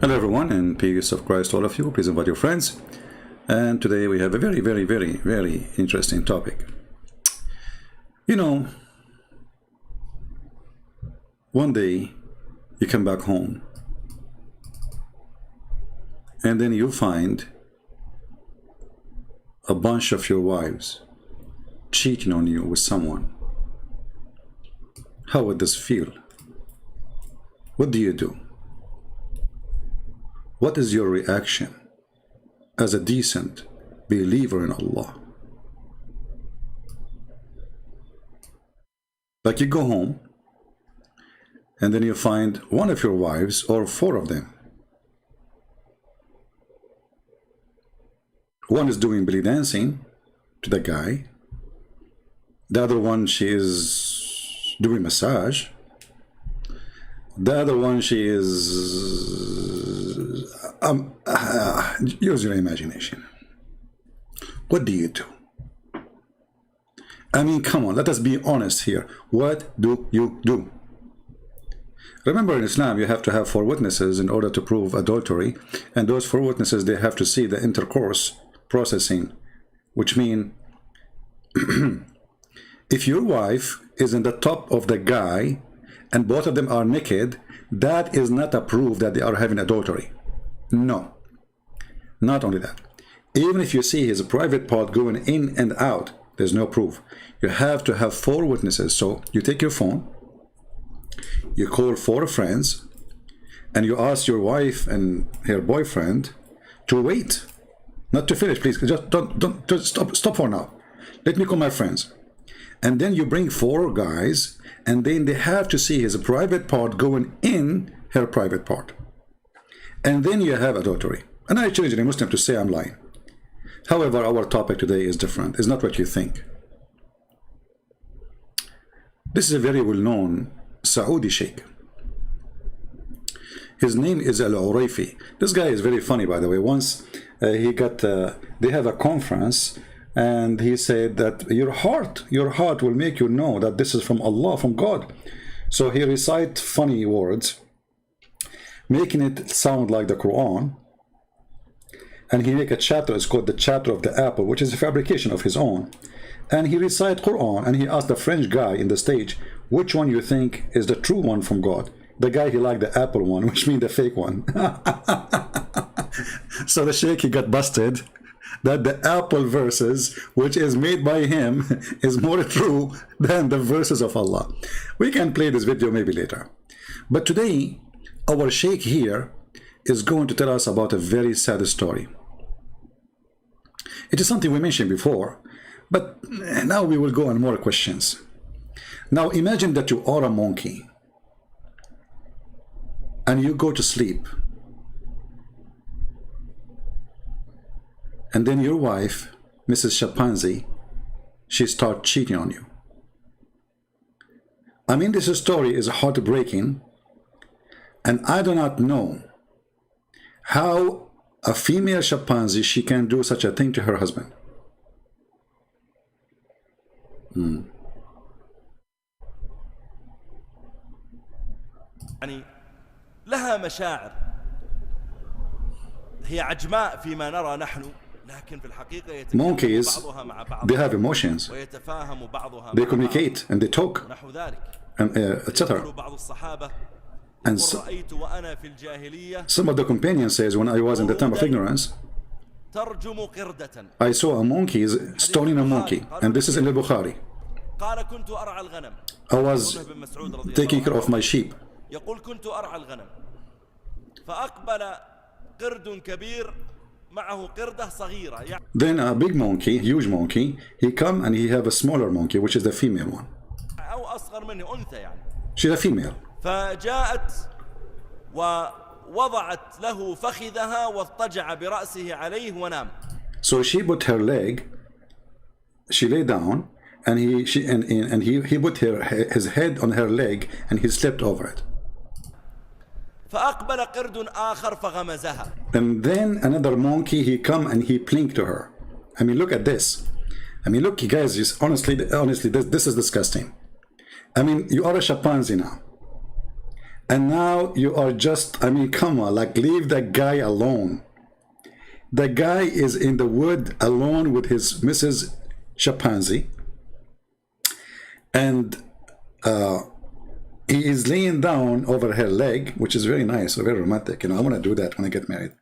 Hello everyone, and peace of Christ to all of you. Please invite your friends. And today we have a very interesting topic. You know, one day you come back home and then you find a bunch of your wives cheating on you with someone. How would this feel? What do you do? What is your reaction as a decent believer in Allah? Like, you go home and then you find one of your wives or four of them. One is doing belly dancing to the guy. The other one, she is doing massage. The other one, she is use your imagination. What do you do? I mean, come on, let us be honest here. What do you do? Remember, in Islam, you have to have 4 witnesses in order to prove adultery, and those 4 witnesses, they have to see the intercourse processing, which means if your wife is in the top of the guy and both of them are naked, that is not a proof that they are having adultery. No. Not only that, even if you see his private part going in and out, there's no proof. You have to have 4 witnesses. So you take your phone, you call 4 friends, and you ask your wife and her boyfriend to wait. Not to finish, please. Just stop for now. Let me call my friends. And then you bring 4 guys, and then they have to see his private part going in her private part. And then you have adultery. And I challenge any Muslim to say I'm lying. However, our topic today is different. It's not what you think. This is a very well-known Saudi sheikh. His name is Al-Uraifi. This guy is very funny, by the way. Once they have a conference, and he said that your heart will make you know that this is from Allah, from God. So he recites funny words, making it sound like the Quran. And he make a chapter, it's called the chapter of the apple, which is a fabrication of his own. And he recite Quran, and he asked the French guy in the stage, which one you think is the true one from God? The guy, he liked the apple one, which means the fake one. So the sheikh, he got busted that the apple verses, which is made by him, is more true than the verses of Allah. We can play this video maybe later. But today, our sheikh here is going to tell us about a very sad story. It is something we mentioned before, but now we will go on more questions. Now imagine that you are a monkey and you go to sleep, and then your wife, Mrs. Chimpanzee, she starts cheating on you. I mean, this story is heartbreaking, and I do not know how a female chimpanzee, she can do such a thing to her husband. يعني لها مشاعر هي عجماء فيما نرى نحن لكن في الحقيقة يتكلم بعضها مع بعض. They have emotions. ويتفاهم بعضها. They communicate and they talk. نحو ذلك. And etc. بعض الصحابة. And some of the companions says, when I was in the time of ignorance, I saw a monkey stoning a monkey, and this is in Al-Bukhari. I was taking care of my sheep. Then a big monkey, huge monkey, he come and he have a smaller monkey, which is the female one. She's a female. فجاءت ووضعت له فخذها واضطجع برأسه عليه ونام. So she put her leg, she lay down, and he put his head on her leg, and he slept over it. فأقبل قرد آخر فغمزها. And then another monkey, he come and he plinked to her. I mean, look at this. I mean, look, you guys, just honestly, this is disgusting. I mean, you are a chimpanzee now. And now you are just, I mean, come on, like leave that guy alone. The guy is in the wood alone with his Mrs. Chimpanzee. And he is laying down over her leg, which is very nice, very romantic. You know, I want to do that when I get married.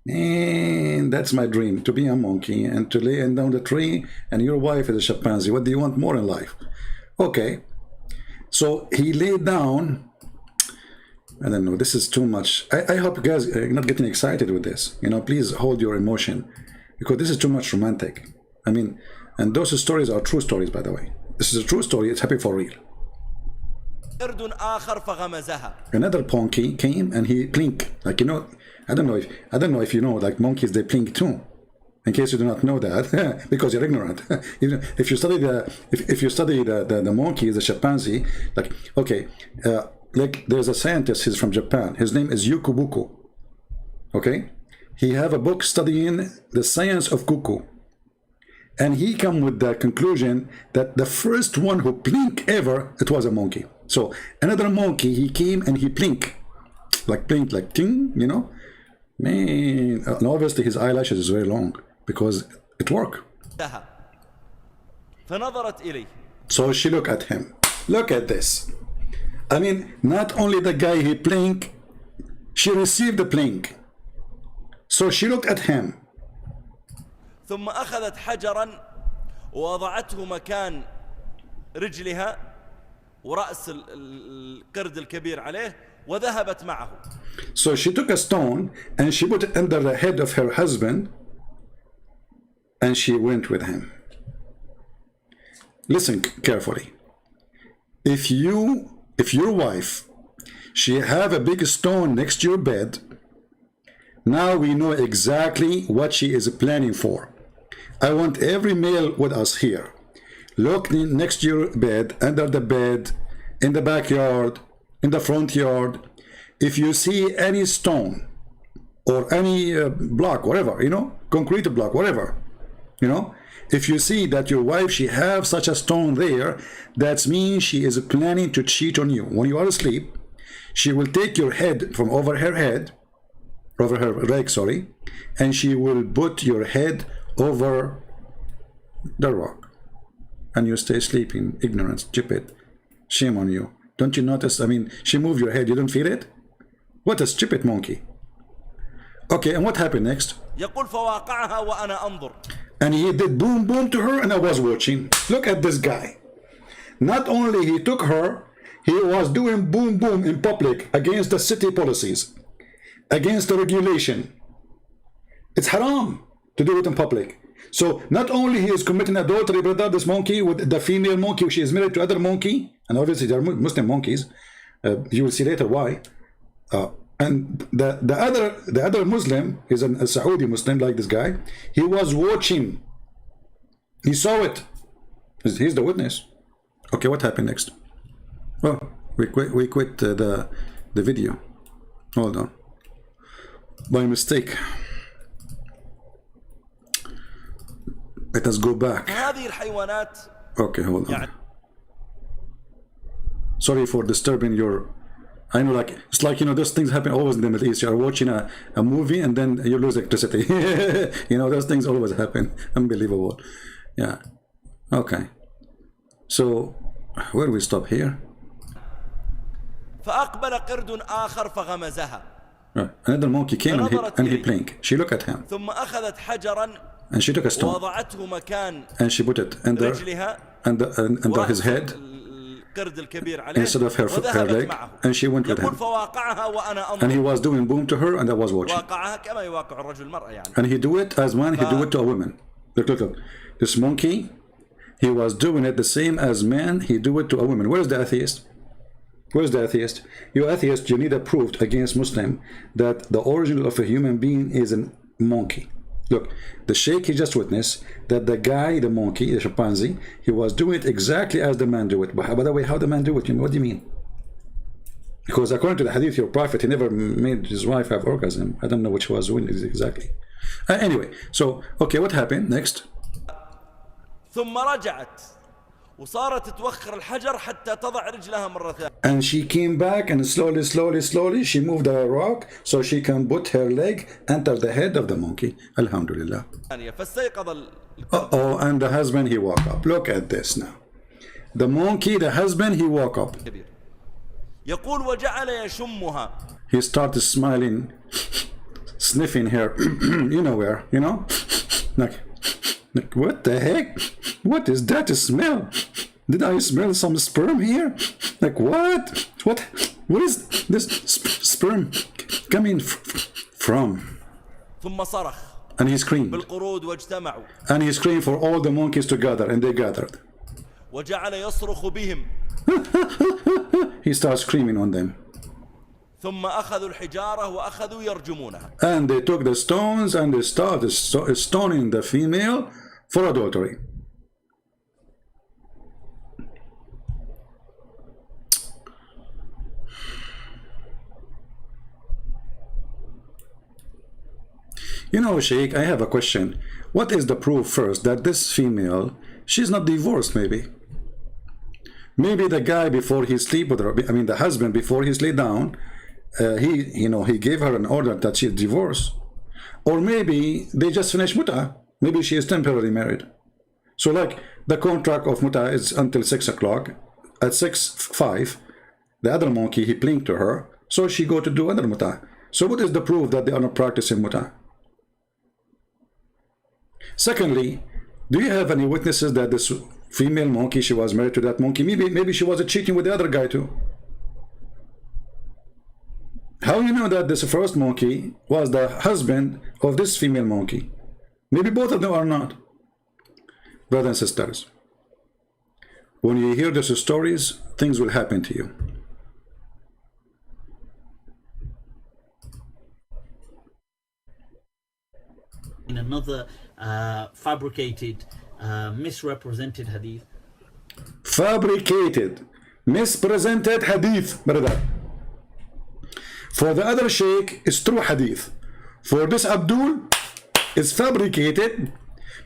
And that's my dream, to be a monkey and to lay down the tree, and your wife is a chimpanzee. What do you want more in life? Okay. So he laid down. I don't know, this is too much. I hope you guys are not getting excited with this. You know, please hold your emotion, because this is too much romantic. I mean, and those stories are true stories, by the way. This is a true story. It's happening for real. Another monkey came and he blinked. Like, you know, I don't know if you know, like monkeys, they blink too. In case you do not know that, because you're ignorant. If you study the monkey, the chimpanzee, like, okay, like there's a scientist, he's from Japan. His name is Yukubuku. Okay, he have a book studying the science of cuckoo, and he come with the conclusion that the first one who blink ever, it was a monkey. So another monkey, he came and he blink, like ting, you know, man. And obviously his eyelashes is very long because it worked. So she looked at him. Look at this. I mean, not only the guy he blink, she received the blink. So she looked at him. ثم أخذت حجرا ووضعته مكان رجلها ورأس القرد الكبير عليه وذهبت معه. So she took a stone and she put it under the head of her husband and she went with him. Listen carefully. If your wife, she have a big stone next to your bed, now we know exactly what she is planning for. I want every male with us here. Look next to your bed, under the bed, in the backyard, in the front yard. If you see any stone or any block, whatever, you know, concrete block, whatever, you know, if you see that your wife, she have such a stone there, that means she is planning to cheat on you. When you are asleep, she will take your head from over her leg, sorry, and she will put your head over the rock. And you stay sleeping, ignorant, stupid. Shame on you. Don't you notice? I mean, she moved your head, you don't feel it? What a stupid monkey. Okay, and what happened next? And he did boom boom to her and I was watching. Look at this guy. Not only he took her, he was doing boom boom in public against the city policies, against the regulation. It's haram to do it in public. So not only he is committing adultery, brother, this monkey with the female monkey, she is married to other monkey, and obviously they are Muslim monkeys. You will see later why. And the other Muslim is a Saudi Muslim like this guy. He was watching. He saw it. He's the witness. Okay, what happened next? Oh, we quit the video. Hold on. By mistake. Let us go back. Okay, hold on. Sorry for disturbing your... I know, like, it's like, you know, those things happen always in the Middle East. You are watching a movie and then you lose electricity. You know, those things always happen. Unbelievable. Yeah. Okay. So, where do we stop here? Another monkey came and he blinked. She looked at him. And she took a stone and she put it under his head instead of her leg, and she went with him. And he was doing boom to her and I was watching. And he do it as man, he do it to a woman. Look. This monkey, he was doing it the same as man, he do it to a woman. Where is the atheist? Where's the atheist? You atheist, you need a proof against Muslim that the origin of a human being is a monkey. Look, the sheikh, he just witnessed that the guy, the monkey, the chimpanzee, he was doing it exactly as the man do it. But by the way, how the man do it? What do you mean? Because according to the hadith, your prophet, he never made his wife have orgasm. I don't know which was doing it exactly. Anyway, so, okay, what happened next? وصارت توخر الحجر حتى تضع رجلها مرة ثانية. And she came back and slowly she moved the rock so she can put her leg under the head of the monkey. Alhamdulillah. فاستيقظ Oh, and the husband, he woke up. Look at this now. The monkey, the husband, he woke up. يقول وجعل يشمها. He started smiling, sniffing her, you know where, you know? Like, what the heck? What is that smell? Did I smell some sperm here? Like, what? What is this sperm coming from? ثم صرخ. And he screamed. بالقرود واجتمعوا. And he screamed for all the monkeys to gather, and they gathered. وجعل يصرخ بهم. He starts screaming on them. ثم أخذوا الحجارة وأخذوا يرجمونها. And they took the stones and they started stoning the female for adultery. You know, Sheikh, I have a question. What is the proof first that this female, she's not divorced maybe? Maybe the guy before he sleep with her, I mean the husband before he lay down, he gave her an order that she's divorced. Or maybe they just finished muta. Maybe she is temporarily married. So like the contract of muta is until 6 o'clock. At 6:05, the other monkey, he blinked to her. So she go to do another muta. So what is the proof that they are not practicing muta? Secondly, do you have any witnesses that this female monkey, she was married to that monkey? Maybe she was cheating with the other guy too. How you know that this first monkey was the husband of this female monkey? Maybe both of them are not. Brothers and sisters, when you hear these stories, things will happen to you. In another fabricated, misrepresented hadith. Fabricated, mispresented hadith, brother. For the other sheikh, it's true hadith. For this Abdul, it's fabricated,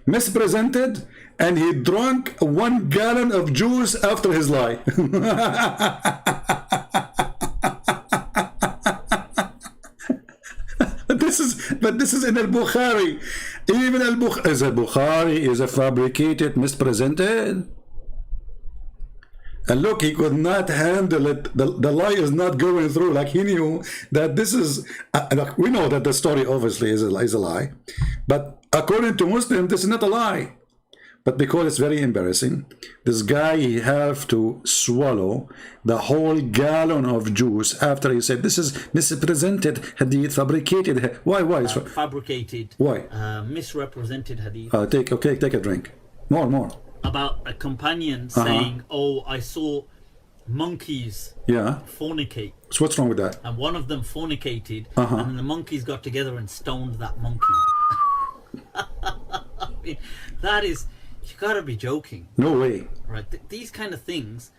mispresented, and he drank 1 gallon of juice after his lie. But this is in al-Bukhari. Even al-Bukhari is a fabricated, mispresented. And look, he could not handle it. The lie is not going through. Like he knew that this is, we know that the story obviously is a lie. But according to Muslim, this is not a lie. But because it's very embarrassing, this guy, he have to swallow the whole gallon of juice after he said, this is misrepresented hadith, fabricated. Why? Fabricated. Why? Misrepresented hadith. Take a drink. More. About a companion saying, oh, I saw monkeys fornicate. So what's wrong with that? And one of them fornicated, and the monkeys got together and stoned that monkey. I mean, that is, you gotta be joking. No way. Right? These kind of things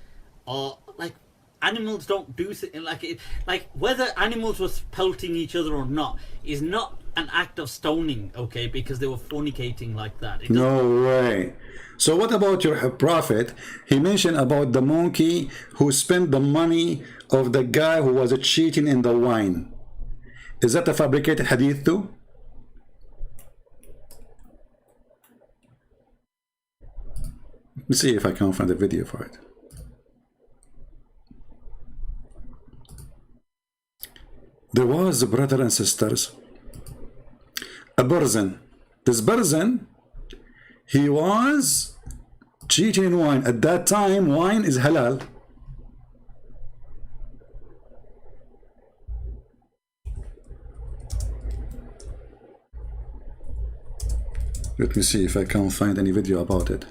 are like, animals don't do like whether animals were pelting each other or not is not an act of stoning, okay? Because they were fornicating like that. No way. So what about your prophet? He mentioned about the monkey who spent the money of the guy who was cheating in the wine. Is that a fabricated hadith too? Let me see if I can find a video for it. There was, brothers and sisters, a person. This person, he was cheating in wine. At that time, wine is halal. Let me see if I can find any video about it.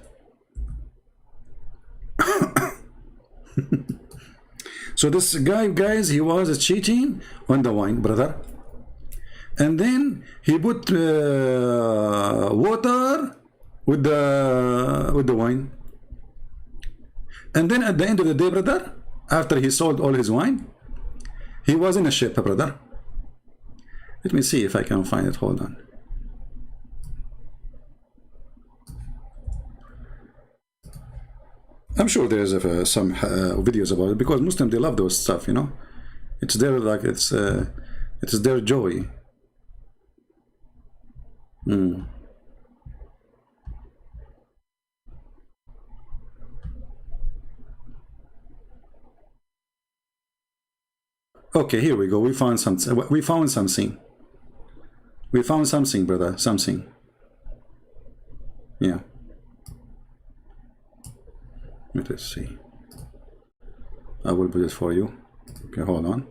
So this guy, guys, he was cheating on the wine, brother. And then he put water with the wine. And then at the end of the day, brother, after he sold all his wine, he was in a ship, brother. Let me see if I can find it. Hold on. I'm sure there's some videos about it, because Muslims, they love those stuff, you know. It's their, like, it's their joy. Okay, here we go. We found something. We found something. We found something, brother. Something. Yeah. Let us see. I will put it for you. Okay, hold on.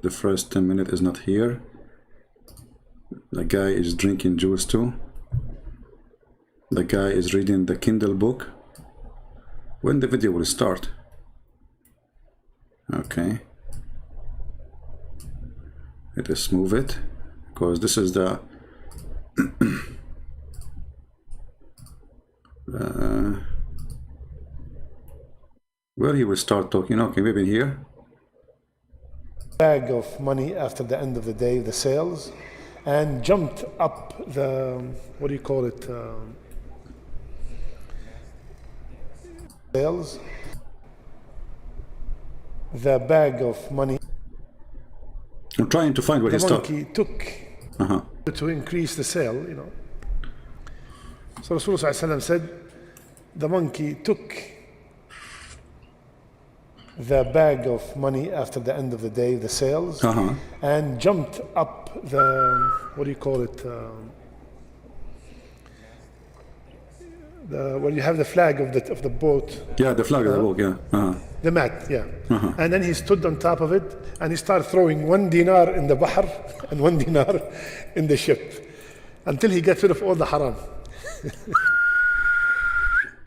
The first 10 minutes is not here. The guy is drinking juice too. The guy is reading the Kindle book. When the video will start? Okay. Let us move it, because this is the where he will start talking. Okay, maybe here. Bag of money after the end of the day, the sales, and jumped up the, what do you call it, sales, the bag of money. I'm trying to find what he's talking. The monkey took to increase the sale, you know. So Rasulullah said, the monkey took the bag of money after the end of the day, the sales, and jumped up the, what do you call it, where you have the flag of the boat. Yeah, the flag of the boat, yeah. The mat, yeah. And then he stood on top of it and he started throwing 1 dinar in the bahr and 1 dinar in the ship until he gets rid of all the haram.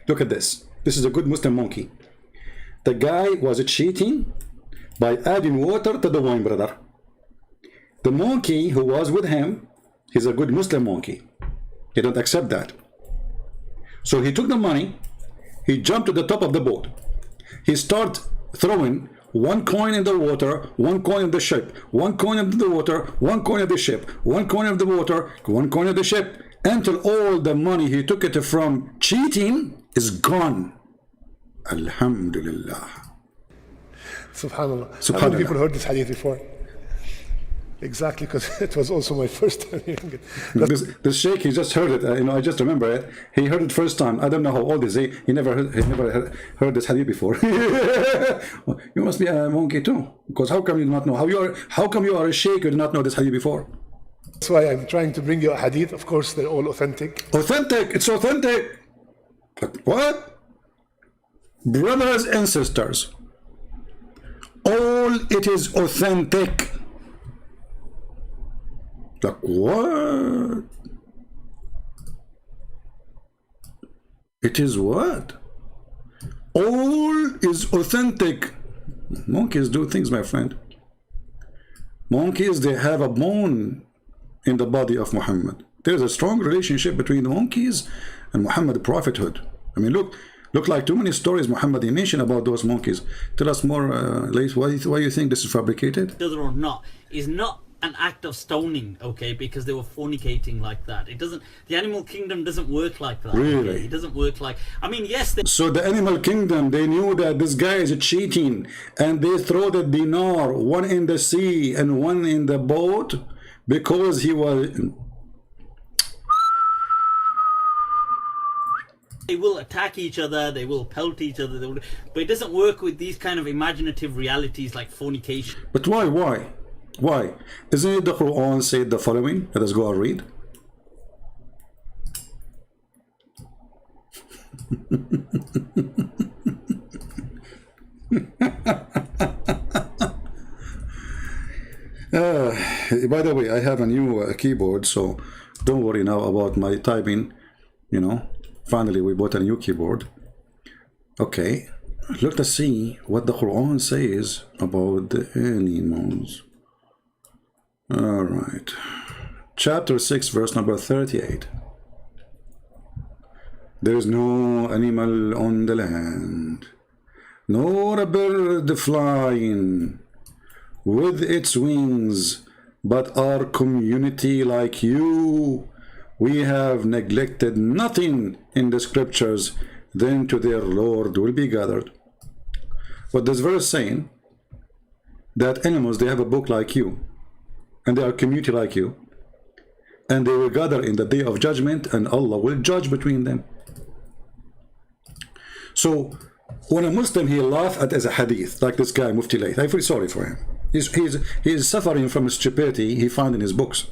Look at this. This is a good Muslim monkey. The guy was cheating by adding water to the wine, brother. The monkey who was with him, he's a good Muslim monkey. He don't accept that. So he took the money, he jumped to the top of the boat. He started throwing 1 coin in the water, 1 coin in the ship, 1 coin in the water, 1 coin of the ship, 1 coin of the water, 1 coin of the ship, until all the money he took it from cheating is gone. Alhamdulillah. Subhanallah. How many people heard this hadith before? Exactly, because it was also my first time hearing it. This sheikh, he just heard it. You know, I just remember it. He heard it first time. I don't know how old is he. He never heard this hadith before. You must be a monkey too, because how come you do not know? How come you are a sheikh? You do not know this hadith before? That's why I'm trying to bring you a hadith. Of course, they're all authentic. Authentic. It's authentic. But what? Brothers and sisters, all it is authentic. Like what? It is what? All is authentic. Monkeys do things, my friend. Monkeys, they have a bone in the body of Muhammad. There's a strong relationship between the monkeys and Muhammad prophethood. I mean, look like too many stories Muhammad mentioned about those monkeys. Tell us more, Laith, why you think this is fabricated? Whether or not is not an act of stoning, okay, because they were fornicating like that. It doesn't, the animal kingdom doesn't work like that. Really? Okay? It doesn't work like, I mean, yes. So the animal kingdom, they knew that this guy is cheating, and they throw the dinar, 1 in the sea and 1 in the boat, because he was... They will attack each other, they will pelt each other, but it doesn't work with these kind of imaginative realities like fornication. But why? Why? Isn't it the Quran said the following? Let us go and read. By the way, I have a new keyboard, so don't worry now about my typing. You know, finally we bought a new keyboard. Okay, let us see what the Quran says about the animals. All right, chapter 6, verse number 38. There is no animal on the land, nor a bird flying with its wings, but our community like you, we have neglected nothing in the scriptures, then to their Lord will be gathered. What this verse saying? That animals, they have a book like you, and they are community like you, and they will gather in the day of judgment, and Allah will judge between them. So when a Muslim, he laugh at as a hadith, like this guy Mufti Layth, I feel sorry for him. He's suffering from stupidity he found in his books.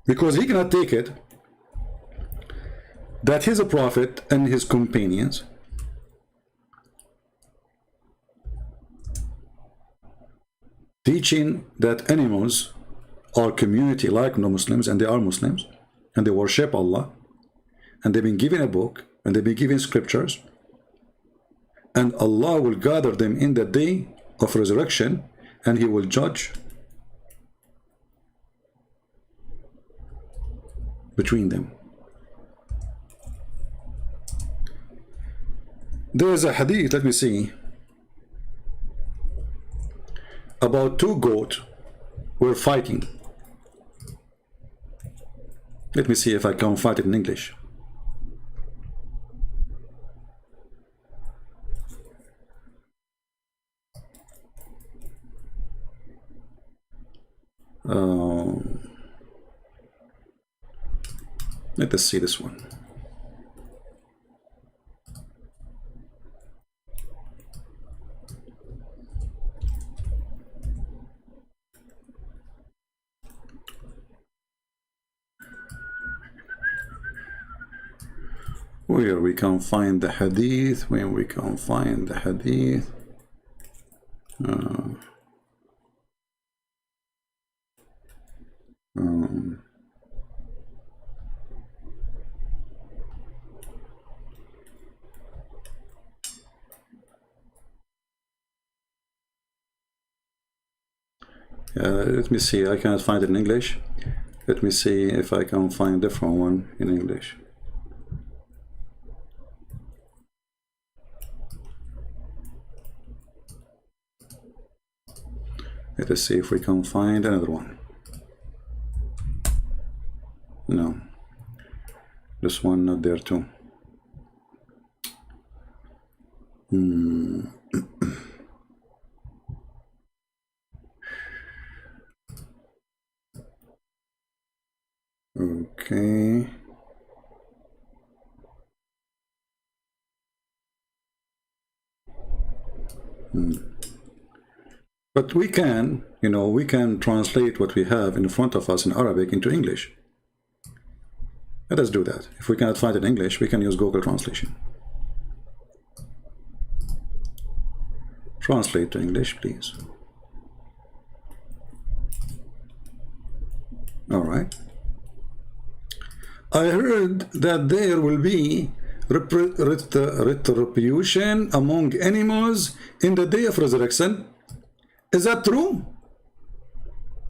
Because he cannot take it that he's a prophet and his companions teaching that animals are community like non-Muslims, and they are Muslims, and they worship Allah, and they've been given a book, and they've been given scriptures, and Allah will gather them in the day of resurrection, and He will judge between them. There is a hadith, let me see, about two goats were fighting. Let me see if I can find it in English. Let us see this one. Where we can find the hadith, when we can find the hadith. Let me see, I cannot find it in English. Let me see if I can find a different one in English. Let us see if we can find another one. No, this one not there too. Okay. But we can, we can translate what we have in front of us in Arabic into English. Let us do that. If we cannot find it in English, we can use Google Translation. Translate to English, please. All right. I heard that there will be retribution among animals in the day of resurrection. Is that true?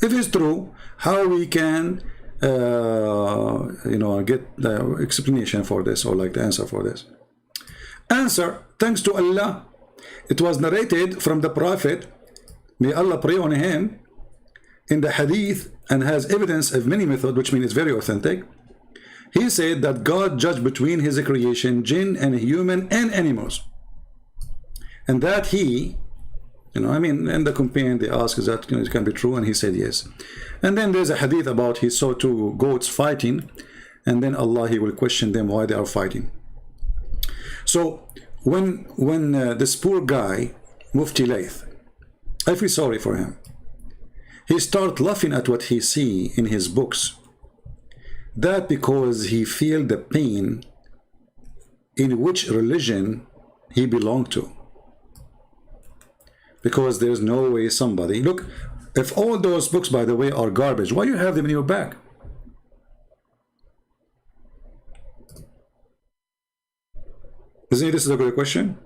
If it's true, how we can get the explanation for this, or like the answer for this? Answer: thanks to Allah, it was narrated from the Prophet, may Allah pray on him, in the hadith, and has evidence of many methods, which means it's very authentic. He said that God judged between his creation, jinn and human and animals, and that he, in the companion they asked, is that it can be true, and he said yes. And then there's a hadith about he saw two goats fighting, and then Allah, he will question them why they are fighting. So when this poor guy Mufti Layth, I feel sorry for him. He start laughing at what he see in his books. That because he feel the pain in which religion he belonged to. Because there's no way somebody, look, if all those books, by the way, are garbage, why you have them in your bag? Isn't this a good question?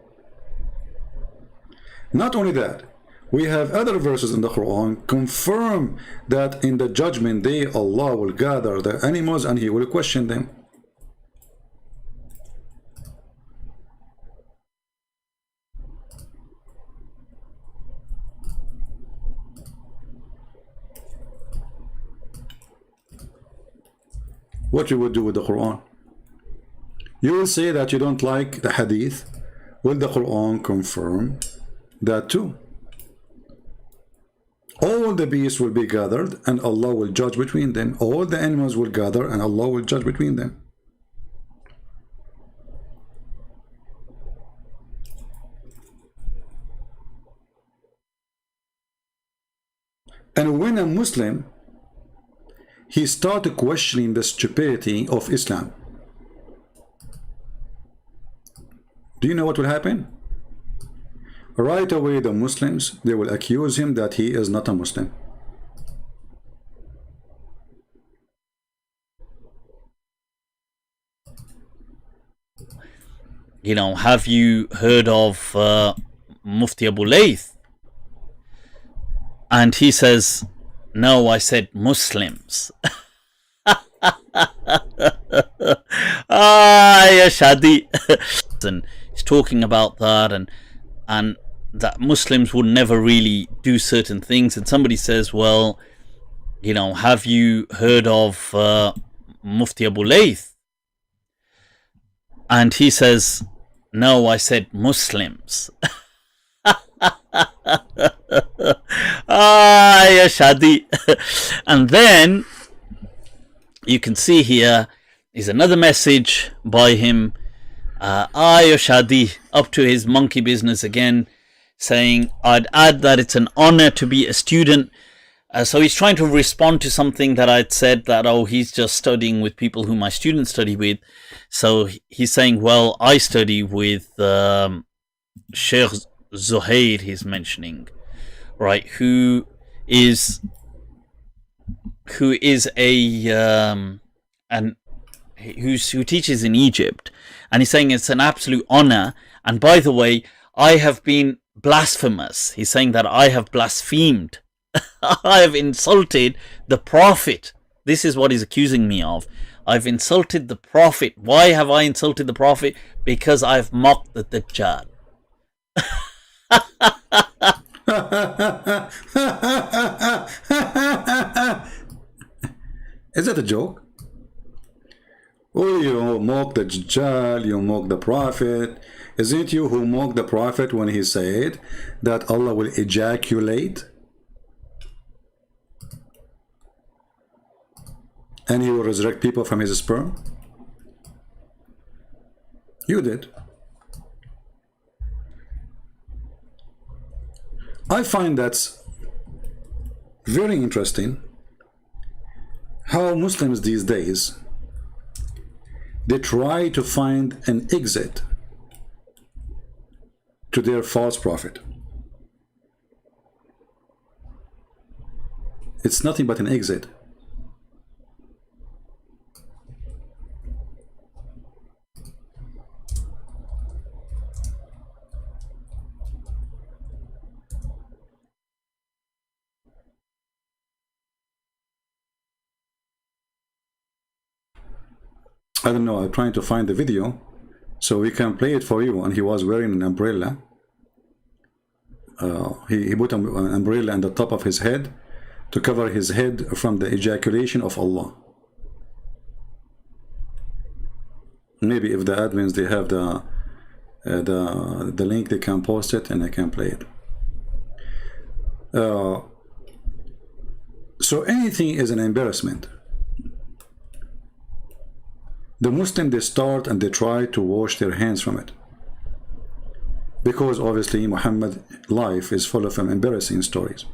Not only that, we have other verses in the Quran confirm that in the judgment day Allah will gather the animals and he will question them. what you would do with the Quran. You will say that you don't like the Hadith. Will the Quran confirm that too? All the beasts will be gathered and Allah will judge between them. All the animals will gather and Allah will judge between them. And when a Muslim, he started questioning the stupidity of Islam, do you know what will happen? Right away the Muslims, they will accuse him that he is not a Muslim. You know, have you heard of Mufti Abu Layth? And he says, no, I said Muslims. Ya Shadi. And he's talking about that and that Muslims would never really do certain things. And somebody says, well, you know, have you heard of Mufti Abu Layth? And he says, no, I said Muslims. Ya Shadi. And then you can see here is another message by him, Ya Shadi, up to his monkey business again, saying, I'd add that it's an honor to be a student. So he's trying to respond to something that I'd said, that, oh, he's just studying with people who my students study with. So he's saying, well, I study with Sheikh Zuhair, he's mentioning, right, who teaches in Egypt, and he's saying it's an absolute honor. And by the way, I have been blasphemous. He's saying that I have blasphemed. I have insulted the Prophet. This is what he's accusing me of. I've insulted the Prophet. Why have I insulted the Prophet? Because I've mocked the Dajjal. Is that a joke? Oh, you mock the Dajjal, you mock the Prophet. Isn't it you who mocked the Prophet when he said that Allah will ejaculate and he will resurrect people from his sperm? You did. I find that's very interesting how Muslims these days, they try to find an exit to their false prophet. It's nothing but an exit. I don't know, I'm trying to find the video so we can play it for you. And he was wearing an umbrella. He put an umbrella on the top of his head to cover his head from the ejaculation of Allah. Maybe if the admins, they have the link, they can post it and I can play it. So anything is an embarrassment. The Muslim, they start and they try to wash their hands from it, because obviously Muhammad's life is full of embarrassing stories.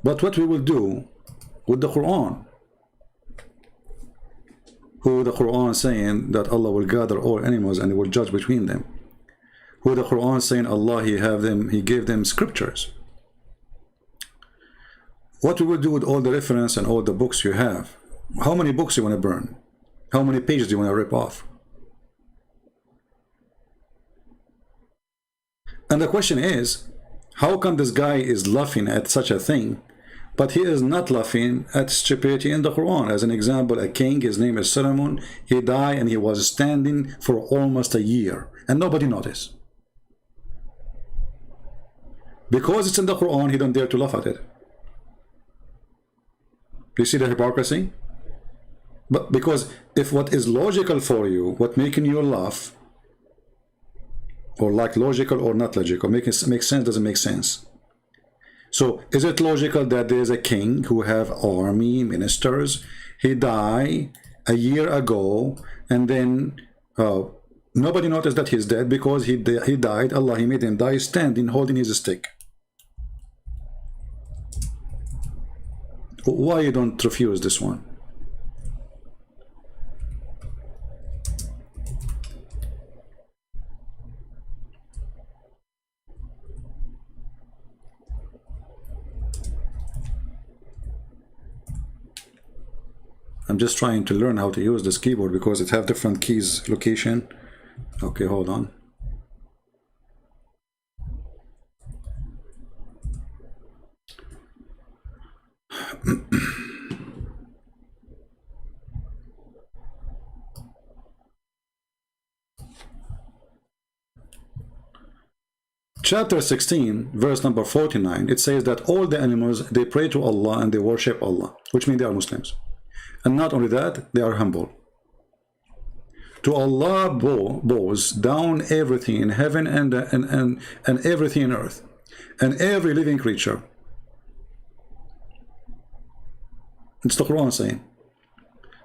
But what we will do with the Quran, who the Quran saying that Allah will gather all animals and he will judge between them, who the Quran saying Allah, he gave them scriptures. What we will do with all the reference and all the books you have? How many books you want to burn? How many pages do you want to rip off? And the question is, how come this guy is laughing at such a thing, but he is not laughing at stupidity in the Quran? As an example, a king, his name is Solomon, he died and he was standing for almost a year and nobody noticed. Because it's in the Quran, he don't dare to laugh at it. You see the hypocrisy? But because if what is logical for you, what making you laugh, or like logical or not logical, makes sense, doesn't make sense. So is it logical that there is a king who have army, ministers, he died a year ago, and then nobody noticed that he's dead because he died, Allah, he made him die standing holding his stick. Why you don't refuse this one? I'm just trying to learn how to use this keyboard because it have different keys location. Okay, hold on. Chapter 16, verse number 49, it says that all the animals, they pray to Allah and they worship Allah, which means they are Muslims. And not only that, they are humble. To Allah bows down everything in heaven and everything in earth, and every living creature. It's the Quran saying.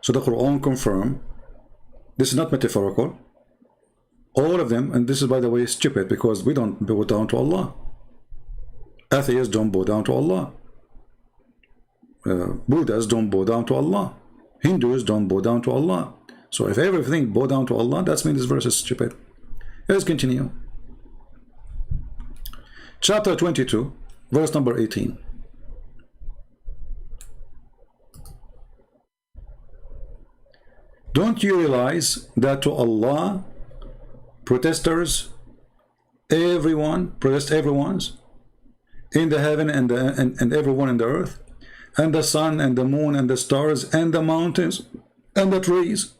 So the Quran confirm this is not metaphorical. All of them, and this is by the way stupid because we don't bow down to Allah. Atheists don't bow down to Allah. Buddhists don't bow down to Allah. Hindus don't bow down to Allah. So if everything bow down to Allah, that means this verse is stupid. Let's continue. Chapter 22, verse number 18. Don't you realize that to Allah, protesters, everyone's in the heaven and everyone in the earth, and the sun and the moon and the stars and the mountains and the trees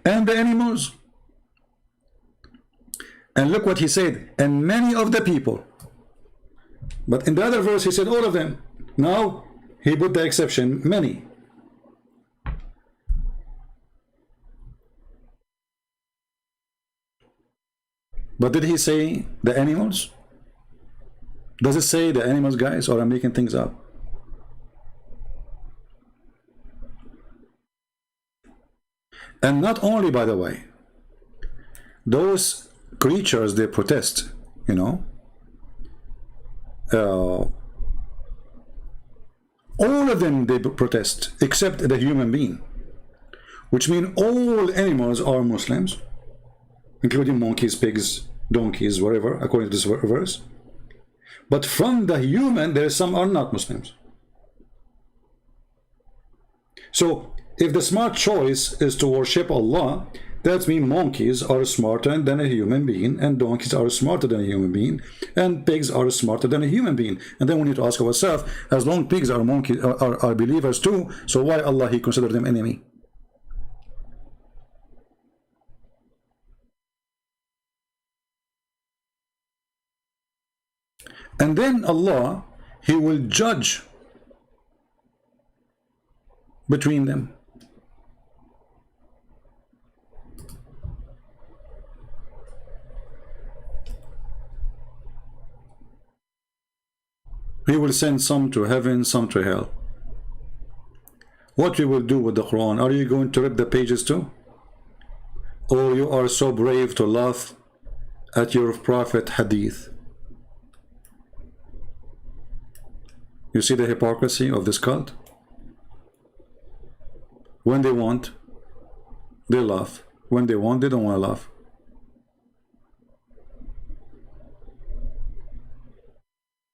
and the animals. And look what he said, and many of the people. But in the other verse he said all of them. Now he put the exception, many. But did he say the animals? Does it say the animals, guys, or I'm making things up? And not only, by the way, those creatures, they protest, you know. All of them, they protest, except the human being. Which means all animals are Muslims, including monkeys, pigs, donkeys, whatever, according to this verse. But from the human, there are some are not Muslims. So, if the smart choice is to worship Allah, that means monkeys are smarter than a human being, and donkeys are smarter than a human being, and pigs are smarter than a human being. And then we need to ask ourselves, as long pigs are monkeys are believers too, so why Allah he consider them enemy? And then Allah, he will judge between them. He will send some to heaven, some to hell. What we will do with the Quran? Are you going to rip the pages too? Or you are so brave to laugh at your prophet Hadith? You see the hypocrisy of this cult? When they want, they laugh. When they want, they don't want to laugh.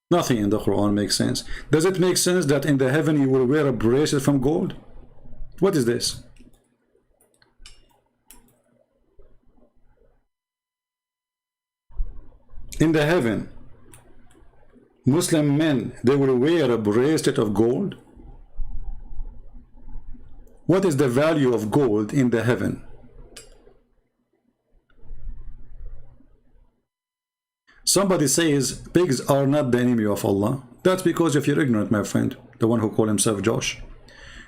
Nothing in the Quran makes sense. Does it make sense that in the heaven you will wear a bracelet from gold? What is this? In the heaven, Muslim men, they will wear a bracelet of gold? What is the value of gold in the heaven? Somebody says pigs are not the enemy of Allah. That's because if you're ignorant, my friend, the one who called himself Josh.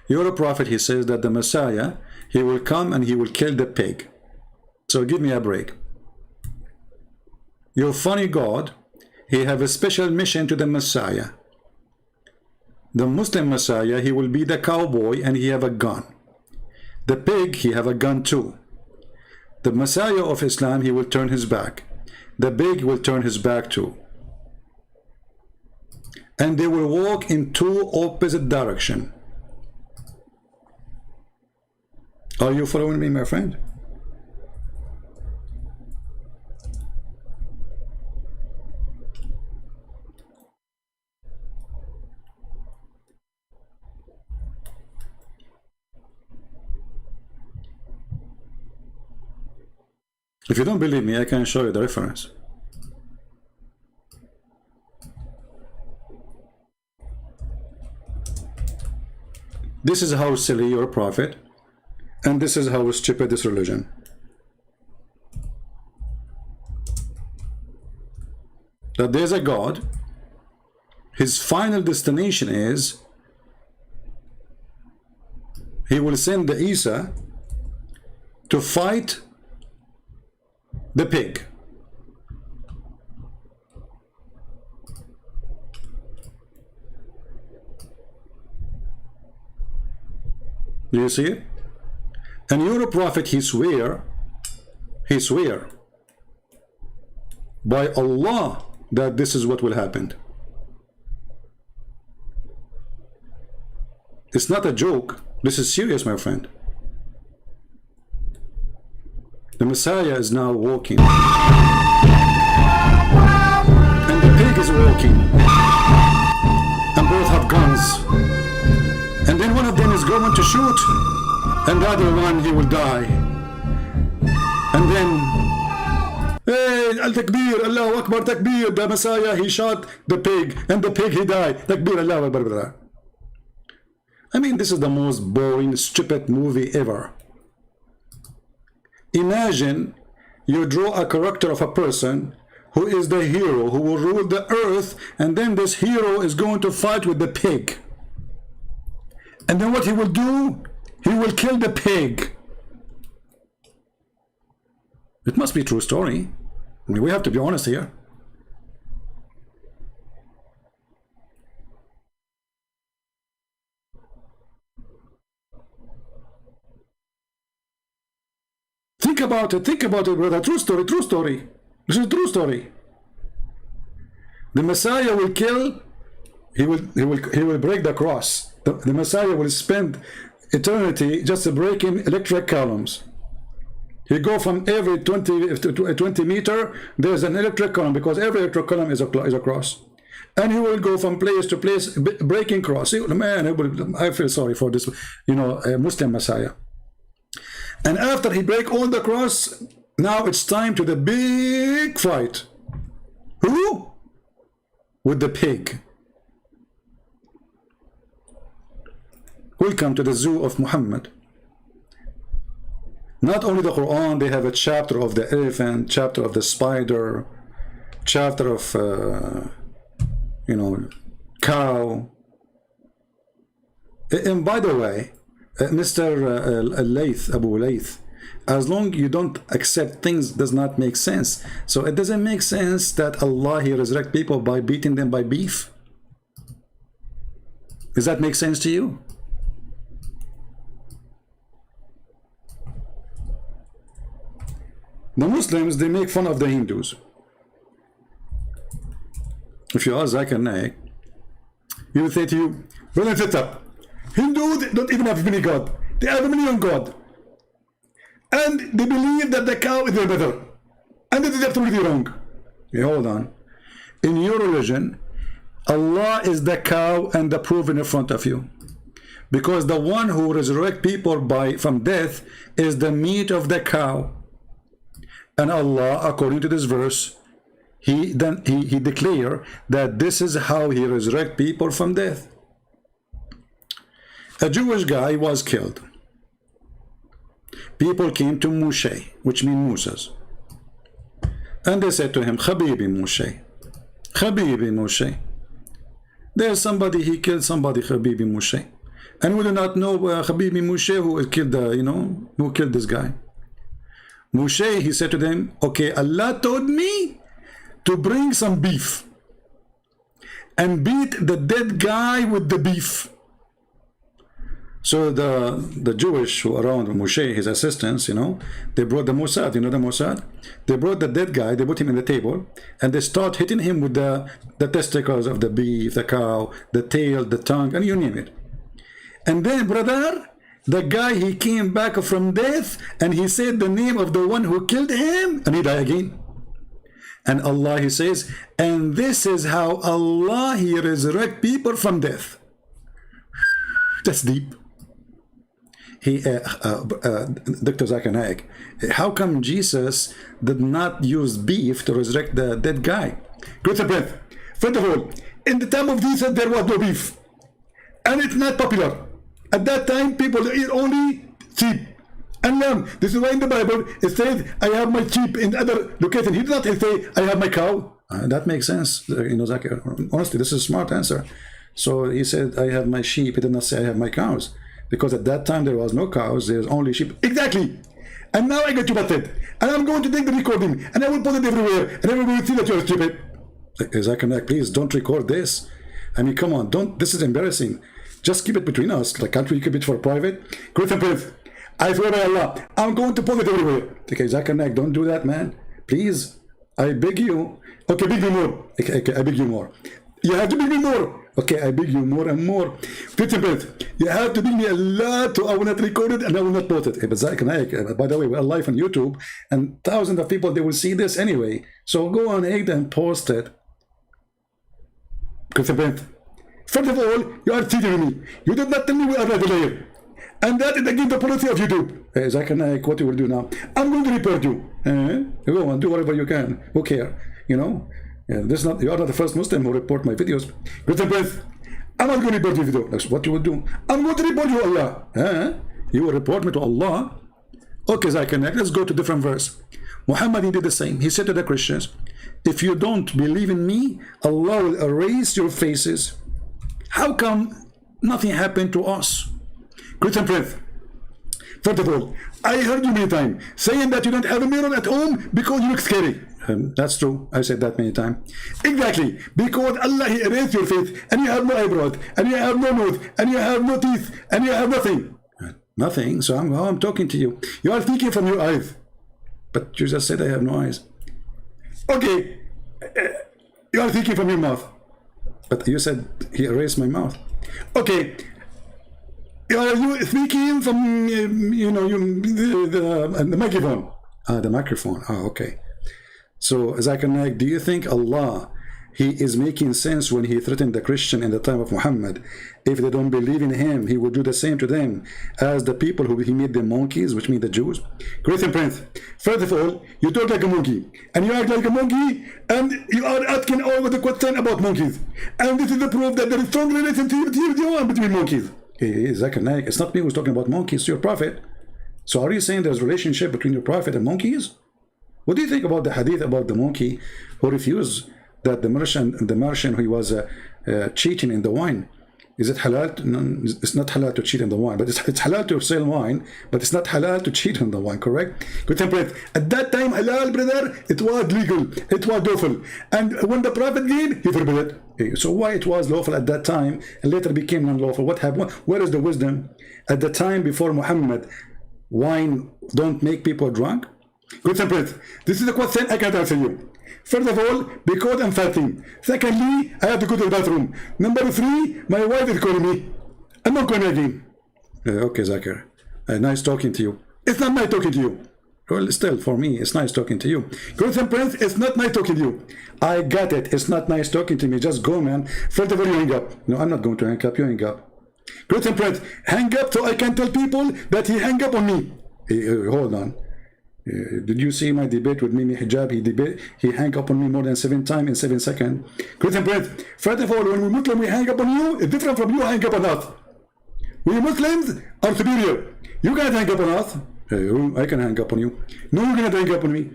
Your prophet, he says that the Messiah, he will come and he will kill the pig. So give me a break. Your funny God, he have a special mission to the Messiah. The Muslim Messiah, he will be the cowboy and he have a gun. The pig, he have a gun too. The Messiah of Islam, he will turn his back. The pig will turn his back too. And they will walk in two opposite directions. Are you following me, my friend? If you don't believe me, I can show you the reference. This is how silly your prophet, and this is how stupid this religion. That there's a God, his final destination is he will send the Isa to fight the pig. Do you see it? And your prophet, he swear by Allah that this is what will happen. It's not a joke. This is serious, my friend. The Messiah is now walking. And the pig is walking. And both have guns. And then one of them is going to shoot. And the other one, he will die. And then, hey, Al-Takbir, Allahu Akbar, Takbir. The Messiah, he shot the pig. And the pig, he died. Takbir, Allahu Akbar. I mean, this is the most boring, stupid movie ever. Imagine you draw a character of a person who is the hero, who will rule the earth, and then this hero is going to fight with the pig. And then what he will do? He will kill the pig. It must be a true story. I mean, we have to be honest here. Think about it, brother. True story, true story. This is a true story. The Messiah will kill, he will break the cross. The Messiah will spend eternity just breaking electric columns. He go from every 20 meter, there's an electric column, because every electric column is a cross. And he will go from place to place, breaking cross. Man, I feel sorry for this, Muslim Messiah. And after he break all the cross, now it's time to the big fight. Who? With the pig. Welcome to the zoo of Muhammad. Not only the Quran, they have a chapter of the elephant, chapter of the spider, chapter of, cow. And by the way, Mr. Abu Layth, as long you don't accept things does not make sense. So it doesn't make sense that Allah, he resurrect people by beating them by beef. Does that make sense to you? The Muslims, they make fun of the Hindus. If you ask Zakir Naik, he will say to you, well, sit up. Hindus don't even have many God. They have a million God. And they believe that the cow is their mother. And that is absolutely wrong. Okay, hold on. In your religion, Allah is the cow and the proof in front of you. Because the one who resurrects people from death is the meat of the cow. And Allah, according to this verse, he declared that this is how he resurrects people from death. A Jewish guy was killed. People came to Moshe, which means Moses. And they said to him, Habibi Moshe, Habibi Moshe. There's somebody, he killed somebody, Habibi Moshe. And we do not know Habibi Moshe who killed who killed this guy. Moshe, he said to them, okay, Allah told me to bring some beef and beat the dead guy with the beef. So the Jewish who around Moshe, his assistants, they brought the Mossad. You know the Mossad? They brought the dead guy, they put him in the table, and they start hitting him with the testicles of the beef, the cow, the tail, the tongue, and you name it. And then, brother, the guy, he came back from death, and he said the name of the one who killed him, and he died again. And Allah, he says, and this is how Allah, he resurrect people from death. That's deep. Dr. Zakir Naik, how come Jesus did not use beef to resurrect the dead guy? Go to breath. First of all, in the time of Jesus, there was no beef. And it's not popular. At that time, people eat only sheep and lamb. This is why in the Bible, it says, I have my sheep. In other locations, he did not say, I have my cow. That makes sense. Zakir. Honestly, this is a smart answer. So he said, I have my sheep. He did not say, I have my cows. Because at that time, there was no cows. There was only sheep. Exactly. And now I get you busted. And I'm going to take the recording. And I will put it everywhere. And everyone will see that you're stupid. Zakir, please don't record this. I mean, come on. Don't. This is embarrassing. Just keep it between us. Like, can't we keep it for private? Great and Prince, I swear by Allah, I'm going to put it everywhere. Okay, Zakir, don't do that, man. Please. I beg you. Okay, beg me more. Okay, I beg you more. You have to beg me more. Okay, I beg you more and more. Great and Prince, you have to beg me a lot, so I will not record it and I will not post it. Hey, but Zakir, by the way, we're live on YouTube, and thousands of people, they will see this anyway. So go on ahead and post it. Great and Prince, first of all, you are cheating me. You did not tell me we are not a liar. And that is against the policy of YouTube. Hey, Zakir, what you will do now? I'm going to report you. Go on, do whatever you can. Who care? This is not, you are not the first Muslim who report my videos. Great and Prince, I'm not going to report your video. That's what you will do. I'm going to report you to Allah. You will report me to Allah. Okay, Zakir, let's go to different verse. Muhammad, he did the same. He said to the Christians, if you don't believe in me, Allah will erase your faces. How come nothing happened to us? Christian Prince, first of all, I heard you many times saying that you don't have a mirror at home because you look scary. That's true. I said that many times. Exactly. Because Allah, he erased your face, and you have no eyebrows, and you have no nose, and you have no teeth, and you have nothing. Nothing. So I'm talking to you. You are thinking from your eyes. But you just said I have no eyes. Okay. You are thinking from your mouth. But you said he erased my mouth. Okay. Are you speaking from, the microphone? The microphone. Oh, okay. So, Zakir, do you think Allah, he is making sense when he threatened the Christian in the time of Muhammad? If they don't believe in him, he would do the same to them as the people who he made them monkeys, which mean the Jews. Christian Prince, first of all, you talk like a monkey, and you act like a monkey, and you are asking all the question about monkeys. And this is the proof that there is strong relationship between monkeys. Zakir, it's not me who's talking about monkeys, it's your prophet. So are you saying there's a relationship between your prophet and monkeys? What do you think about the hadith about the monkey who refused that the merchant who was cheating in the wine? Is it halal? No, it's not halal to cheat in the wine, but it's halal to sell wine, but it's not halal to cheat in the wine, correct? Good temperate. At that time, halal, brother, it was legal, it was lawful. And when the Prophet came, he forbid it. So why it was lawful at that time and later became unlawful? What happened? Where is the wisdom? At the time before Muhammad, wine don't make people drunk? Good temperate. This is a question I can't answer you. First of all, because I'm fasting. Secondly, I have to go to the bathroom. Number 3, my wife is calling me. I'm not going again. Okay, Zakir. Nice talking to you. It's not nice talking to you. Well, still, for me, it's nice talking to you. Christian Prince, it's not nice talking to you. I got it. It's not nice talking to me. Just go, man. First of all, you hang up. No, I'm not going to hang up. You hang up. Christian Prince, hang up so I can tell people that he hang up on me. Hold on. Did you see my debate with Mimi Hijab? He hang up on me more than 7 times in 7 seconds. Christian Prince, first of all, when we Muslims we hang up on you, it's different from you hang up on us. We Muslims are superior. You can't hang up on us. I can hang up on you. No, you cannot hang up on me.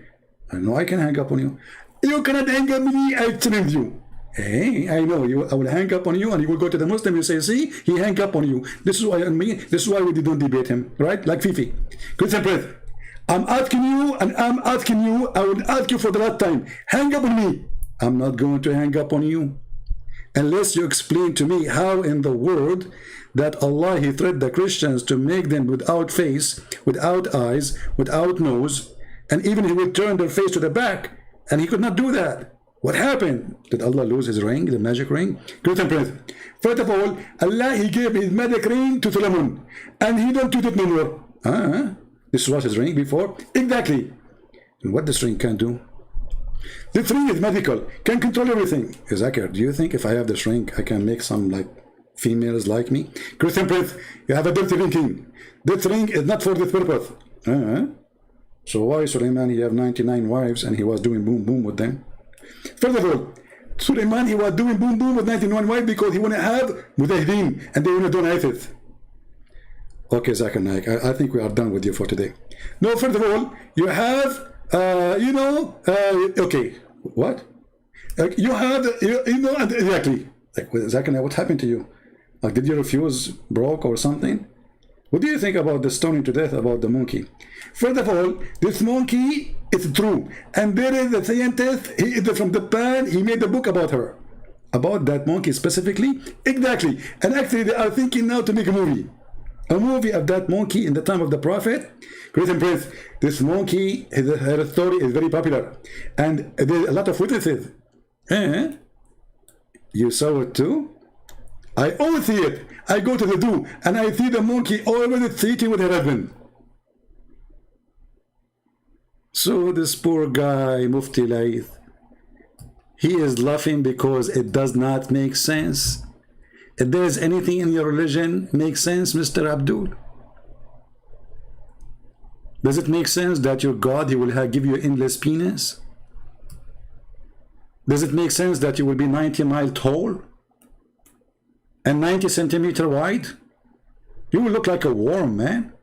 No, I can hang up on you. You cannot hang up on me. I challenge you. Hey, I know you. I will hang up on you, and you will go to the Muslim. You say, "See, he hang up on you." This is why This is why we didn't debate him, right? Like Fifi. Christian Prince, I'm asking you, and I'm asking you. I will ask you for the last time. Hang up on me. I'm not going to hang up on you unless you explain to me how in the world that Allah He threatened the Christians to make them without face, without eyes, without nose, and even He would turn their face to the back, and He could not do that. What happened? Did Allah lose His ring, the magic ring? Christian Prince, first of all, Allah He gave His magic ring to Solomon, and He don't use it no more. This was His ring before. Exactly. And what this ring can do? This ring is magical, can control everything. Zakir, do you think if I have this ring, I can make some like females like me? Christian Prince, you have a dirty thinking. This ring is not for this purpose. So why Suleiman, he have 99 wives and he was doing boom boom with them? First of all, Suleiman, he was doing boom boom with 99 wives because he want to have mujahideen and they want to do Atheist. Okay, Zakir Naik, I think we are done with you for today. No, first of all, you have, okay, what? You have, exactly. Like, Zakir Naik, what happened to you? Like, did your fuse broke or something? What do you think about the stoning to death about the monkey? First of all, this monkey is true. And there is a scientist, he is from Japan, he made a book about her. About that monkey specifically? Exactly. And actually they are thinking now to make a movie. A movie of that monkey in the time of the Prophet. Christian Prince, this monkey, her story is very popular. And there's a lot of witnesses. You saw it too? I always see it. I go to the zoo and I see the monkey always sitting with her husband. So this poor guy, Mufti Laith, he is laughing because it does not make sense. If there is anything in your religion make sense, Mr. Abdul? Does it make sense that your God, he will give you endless penis? Does it make sense that you will be 90 miles tall and 90 centimeters wide? You will look like a worm, man.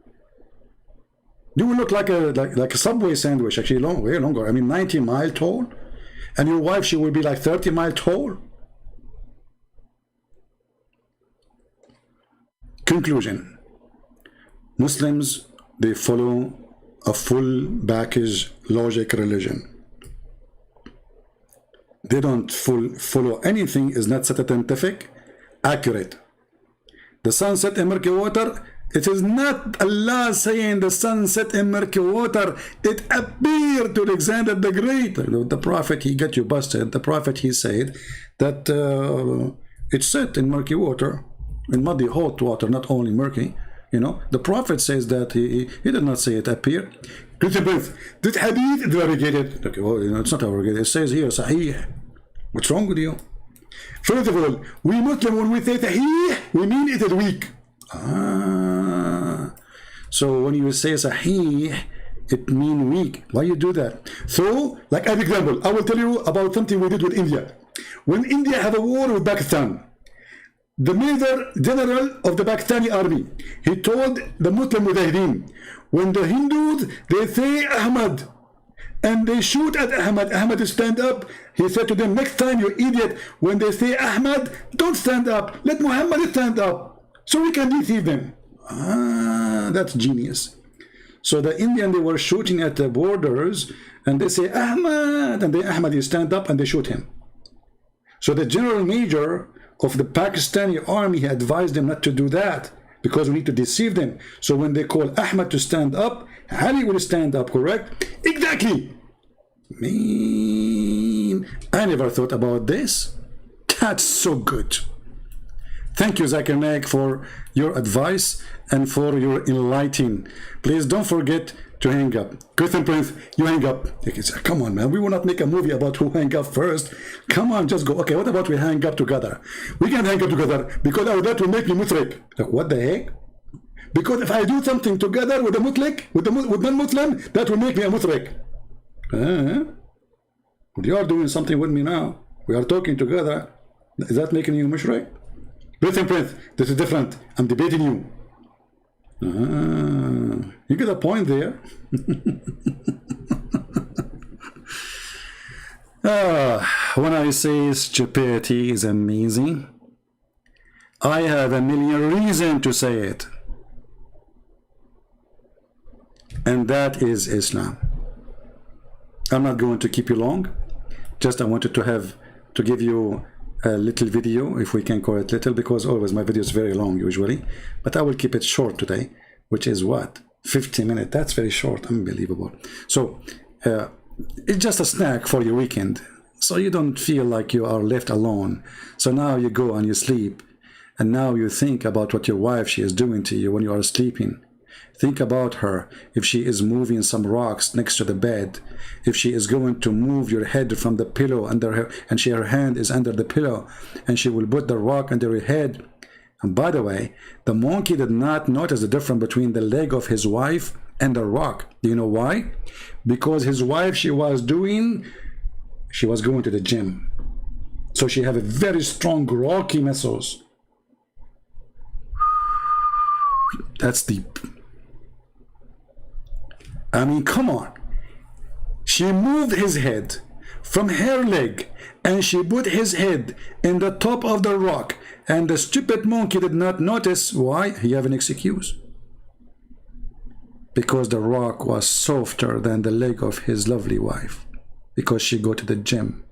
You will look like a Subway sandwich, actually way longer. I mean, 90 miles tall, and your wife, she will be like 30 miles tall. Conclusion: Muslims, they follow a full package logic religion. They don't follow anything is not scientific, accurate. The sun set in murky water, it is not Allah saying the sun set in murky water. It appeared to Alexander the Great. The Prophet, he got you busted. The Prophet, he said that it set in murky water, in muddy hot water, not only murky. You know, the Prophet says that he did not say it appear. Christian Prince, this hadith is fabricated. Okay, well, it's not fabricated. It says here, Sahih. What's wrong with you? First of all, we Muslim, when we say Sahih, we mean it is weak. So when you say Sahih, it means weak. Why you do that? So, like an example, I will tell you about something we did with India. When India had a war with Pakistan, the Major General of the Pakistani army, he told the Muslim mujahideen, when the Hindus, they say Ahmad, and they shoot at Ahmad, Ahmad stand up. He said to them, next time, you idiot, when they say Ahmad, don't stand up. Let Muhammad stand up, so we can deceive them. That's genius. So the Indian, they were shooting at the borders, and they say Ahmad, and then Ahmad, you stand up, and they shoot him. So the general major of the Pakistani army, he advised them not to do that, because we need to deceive them. So when they call Ahmad to stand up, Ali will stand up, correct? Exactly. Man, I never thought about this. That's so good. Thank you, Zakir Naik, for your advice and for your enlightening. Please don't forget to hang up. Christian Prince, you hang up. Come on, man. We will not make a movie about who hang up first. Come on, just go. Okay, what about we hang up together? We can hang up together because that will make me mushrik. Like, what the heck? Because if I do something together with a mushrik, with non-Muslim, that will make me a mushrik. You are doing something with me now. We are talking together. Is that making you mushrik? Christian Prince, this is different. I'm debating you. You get a point there. When I say stupidity is amazing, I have a million reasons to say it. And that is Islam. I'm not going to keep you long. Just I wanted to give you a little video, if we can call it little, because always my video is very long usually. But I will keep it short today, which is what? 50 minutes. That's very short. Unbelievable. So it's just a snack for your weekend. So you don't feel like you are left alone. So now you go and you sleep. And now you think about what your wife, she is doing to you when you are sleeping. Think about her, if she is moving some rocks next to the bed, if she is going to move your head from the pillow under her, and her hand is under the pillow, and she will put the rock under your head. And by the way, the monkey did not notice the difference between the leg of his wife and the rock. Do you know why? Because his wife, she was going to the gym. So she have a very strong rocky muscles. That's deep. I mean, come on. She moved his head from her leg and she put his head in the top of the rock, and the stupid monkey did not notice. Why? He have an excuse. Because the rock was softer than the leg of his lovely wife, because she go to the gym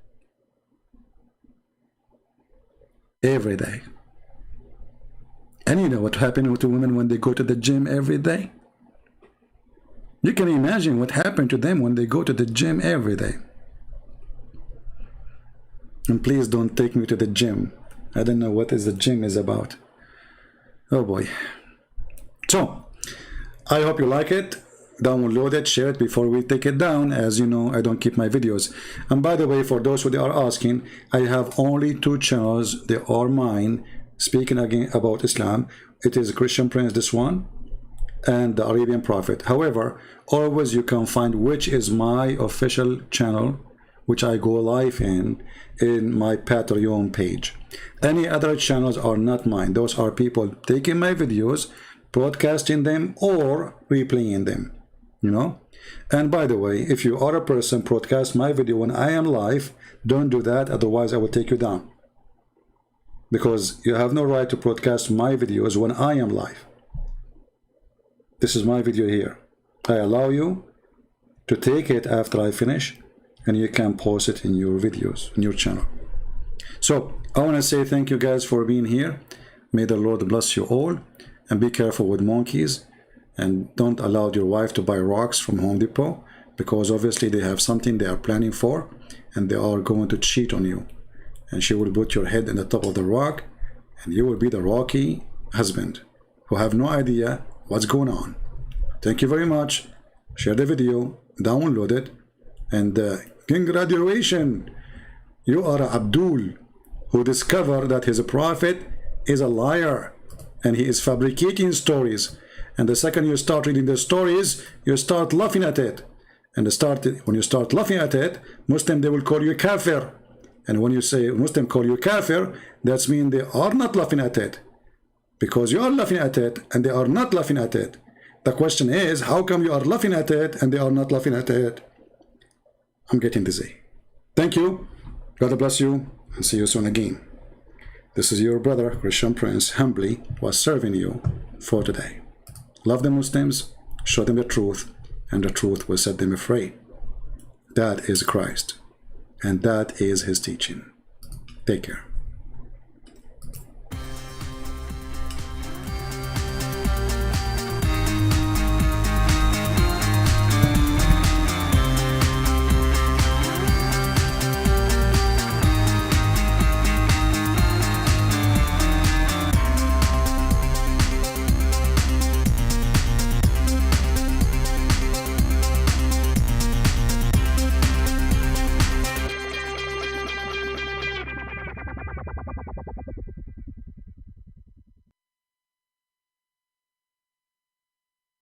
every day. And you know what happened to women when they go to the gym every day? You can imagine what happened to them when they go to the gym every day. And please don't take me to the gym. I don't know what the gym is about. Oh boy. So, I hope you like it. Download it, share it before we take it down. As you know, I don't keep my videos. And by the way, for those who are asking, I have only 2 channels. They are mine, speaking again about Islam. It is Christian Prince, this one, and the Arabian Prophet. However, always you can find which is my official channel, which I go live in my Patreon page. Any other channels are not mine. Those are people taking my videos, broadcasting them, or replaying them, you know. And by the way, if you are a person broadcast my video when I am live, don't do that, otherwise I will take you down, because you have no right to broadcast my videos when I am live. This is my video here. I allow you to take it after I finish, and you can post it in your videos, in your channel. So I want to say thank you guys for being here. May the Lord bless you all, and be careful with monkeys, and don't allow your wife to buy rocks from Home Depot, because obviously they have something they are planning for, and they are going to cheat on you, and she will put your head in the top of the rock, and you will be the rocky husband who have no idea what's going on. Thank you very much. Share the video, download it, and congratulations, you are Abdul, who discovered that his prophet is a liar and he is fabricating stories. And the second you start reading the stories, you start laughing at it. And when you start laughing at it, Muslim, they will call you kafir. And when you say Muslim call you kafir, that means they are not laughing at it, because you are laughing at it and they are not laughing at it. The question is, how come you are laughing at it and they are not laughing at it? I'm getting dizzy. Thank you. God bless you, and see you soon again. This is your brother, Christian Prince, humbly was serving you for today. Love the Muslims, show them the truth, and the truth will set them free. That is Christ, and that is his teaching. Take care.